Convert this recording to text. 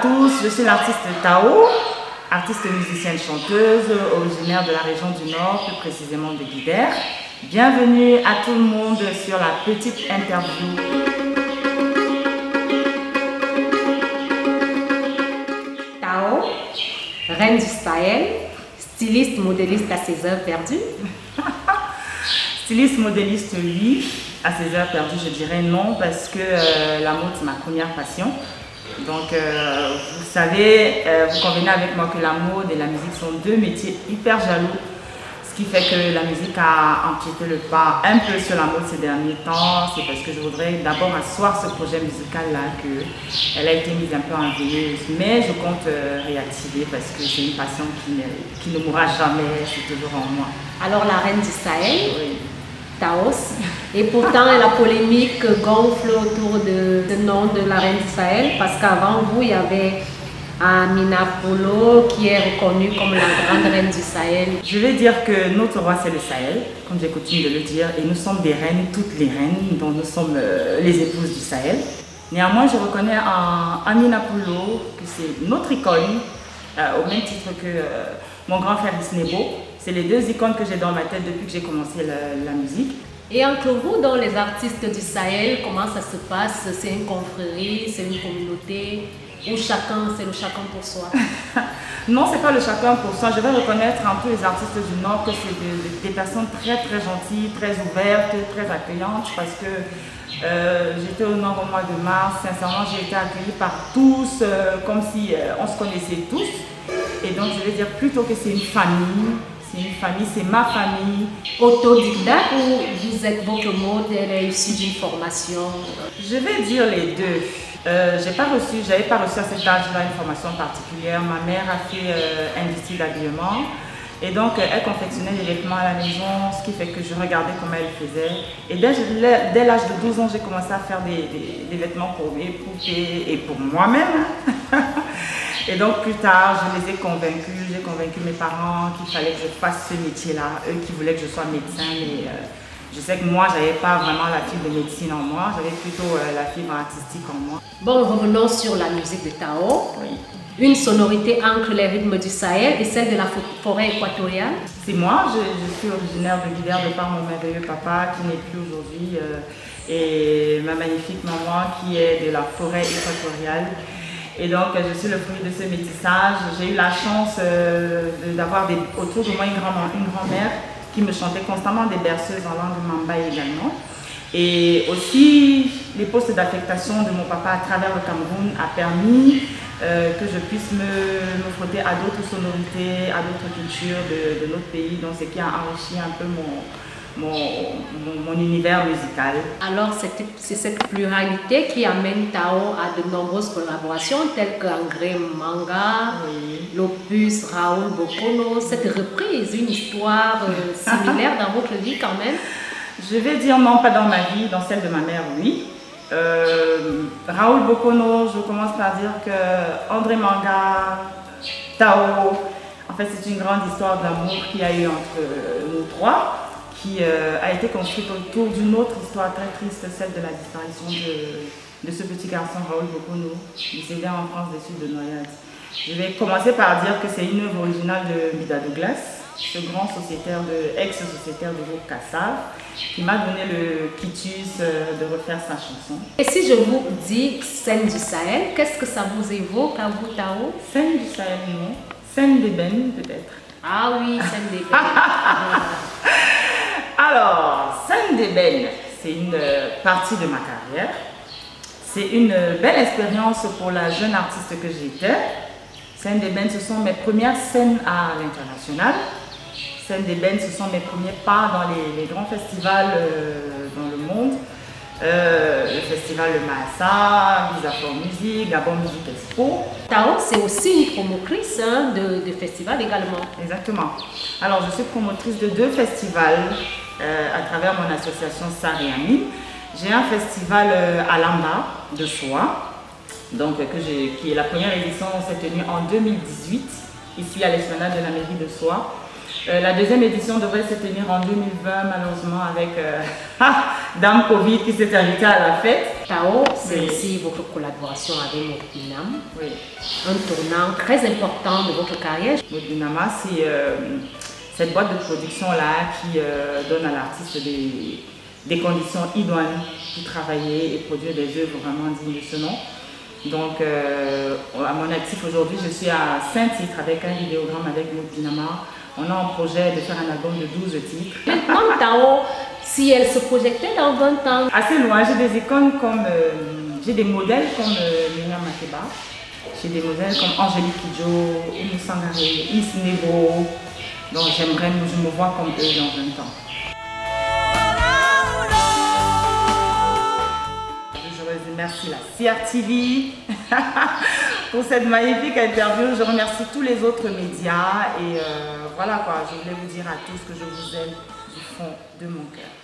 tous, je suis l'artiste Tao, artiste musicienne chanteuse, originaire de la région du Nord, plus précisément de Guidère. Bienvenue à tout le monde sur la petite interview. Tao, reine du Sahel, styliste, modéliste à ses heures perdues. Styliste, modéliste, oui. À ses heures perdues, je dirais non, parce que la mode, c'est ma première passion. Donc, vous savez, vous convenez avec moi que la mode et la musique sont deux métiers hyper jaloux. Ce qui fait que la musique a empiété le pas un peu sur la mode ces derniers temps. C'est parce que je voudrais d'abord asseoir ce projet musical-là, qu'elle a été mise un peu en veilleuse. Mais je compte réactiver parce que c'est une passion qui ne mourra jamais, c'est toujours en moi. Alors, la reine du Sahel, oui. Taos, et pourtant la polémique gonfle autour de nom de la reine du Sahel, parce qu'avant vous, il y avait Amina Poulo qui est reconnue comme la grande reine du Sahel. Je vais dire que notre roi c'est le Sahel, comme j'ai coutume de le dire, et nous sommes des reines, toutes les reines, dont nous sommes les épouses du Sahel. Néanmoins, je reconnais en Amina Poulo que c'est notre icône, au même titre que mon grand frère Isnebo. C'est les deux icônes que j'ai dans ma tête depuis que j'ai commencé la musique. Et entre vous, dans les artistes du Sahel, comment ça se passe? C'est une confrérie, c'est une communauté, ou chacun, c'est le chacun pour soi? Non, c'est pas le chacun pour soi. Je vais reconnaître un peu les artistes du Nord que c'est des personnes très très gentilles, très ouvertes, très accueillantes, parce que j'étais au Nord au mois de mars. Sincèrement, j'ai été accueillie par tous, comme si on se connaissait tous. Et donc, je vais dire plutôt que c'est une famille. C'est une famille, c'est ma famille. Autodidacte ou vous êtes votre mode, elle est issue d'une formation? Je vais dire les deux. J'avais pas reçu à cet âge-là une formation particulière. Ma mère a fait industrie d'habillement et donc elle confectionnait les vêtements à la maison, ce qui fait que je regardais comment elle faisait. Et dès l'âge de 12 ans, j'ai commencé à faire des vêtements pour mes poupées et pour moi-même. Et donc plus tard, je les ai convaincus, j'ai convaincu mes parents qu'il fallait que je fasse ce métier-là, eux qui voulaient que je sois médecin, mais je sais que moi, je n'avais pas vraiment la fibre de médecine en moi, j'avais plutôt la fibre artistique en moi. Bon, revenons sur la musique de Tao. Oui. Une sonorité ancre les rythmes du Sahel et celle de la forêt équatoriale. C'est moi, je suis originaire de Guidère de par mon merveilleux papa qui n'est plus aujourd'hui et ma magnifique maman qui est de la forêt équatoriale. Et donc, je suis le fruit de ce métissage. J'ai eu la chance d'avoir autour de moi une grand-mère qui me chantait constamment des berceuses en langue mamba également. Et aussi, les postes d'affectation de mon papa à travers le Cameroun a permis que je puisse me frotter à d'autres sonorités, à d'autres cultures de notre pays. Donc, ce qui a enrichi un peu mon univers musical. Alors, c'est cette pluralité qui amène Tao à de nombreuses collaborations telles que Angré Manga, oui. L'opus Raoul Bokono. Cette reprise, une histoire similaire dans votre vie quand même? Je vais dire non, pas dans ma vie, dans celle de ma mère, oui. Raoul Bokono, je commence par dire que André Manga, Tao, en fait c'est une grande histoire d'amour qu'il y a eu entre nous trois, qui a été construite autour d'une autre histoire très triste, celle de la disparition de ce petit garçon Raoul Bokono, décédé en France des suites de noyade. Je vais commencer par dire que c'est une œuvre originale de Mida Douglas, ce grand ex-sociétaire de groupe Kassav, qui m'a donné le quitus de refaire sa chanson. Et si je vous dis scène du Sahel, qu'est-ce que ça vous évoque à vous, Tao? Scène du Sahel, non. Scène d'ébène, peut-être. Ah oui, scène d'ébène. Alors, scène d'ébène, c'est une partie de ma carrière. C'est une belle expérience pour la jeune artiste que j'étais. Scène d'ébène, ce sont mes premières scènes à l'international. Scène d'ébène, ce sont mes premiers pas dans les grands festivals dans le monde. Le festival de Massa, Visa for Music, Gabon Music Expo. Tao, c'est aussi une promotrice de festivals également. Exactement. Alors, je suis promotrice de 2 festivals à travers mon association Saréami. J'ai un festival à Lamba de soie, donc, qui est la première édition, s'est tenue en 2018, ici à l'esplanade de la mairie de Soie. La deuxième édition devrait se tenir en 2020, malheureusement, avec Dame Covid qui s'est invitée à la fête. Tao, c'est aussi votre collaboration avec Modinama. Oui. Un tournant très important de votre carrière. Modinama, c'est cette boîte de production-là qui donne à l'artiste des conditions idoines pour travailler et produire des œuvres vraiment dignes de ce nom. Donc, à mon actif aujourd'hui, je suis à 5 titres avec un vidéogramme avec Modinama. On a un projet de faire un album de 12 titres. Maintenant, Tao, si elle se projetait dans 20 ans? Assez loin, j'ai des icônes comme, j'ai des modèles comme Myriam Makeba, j'ai des modèles comme Angélique Kidjo, Oumou Sangaré, Is Nebo. Donc j'aimerais, je me vois comme eux dans 20 ans. Je remercie la CRTV pour cette magnifique interview. Je remercie tous les autres médias et voilà quoi, je voulais vous dire à tous que je vous aime du fond de mon cœur.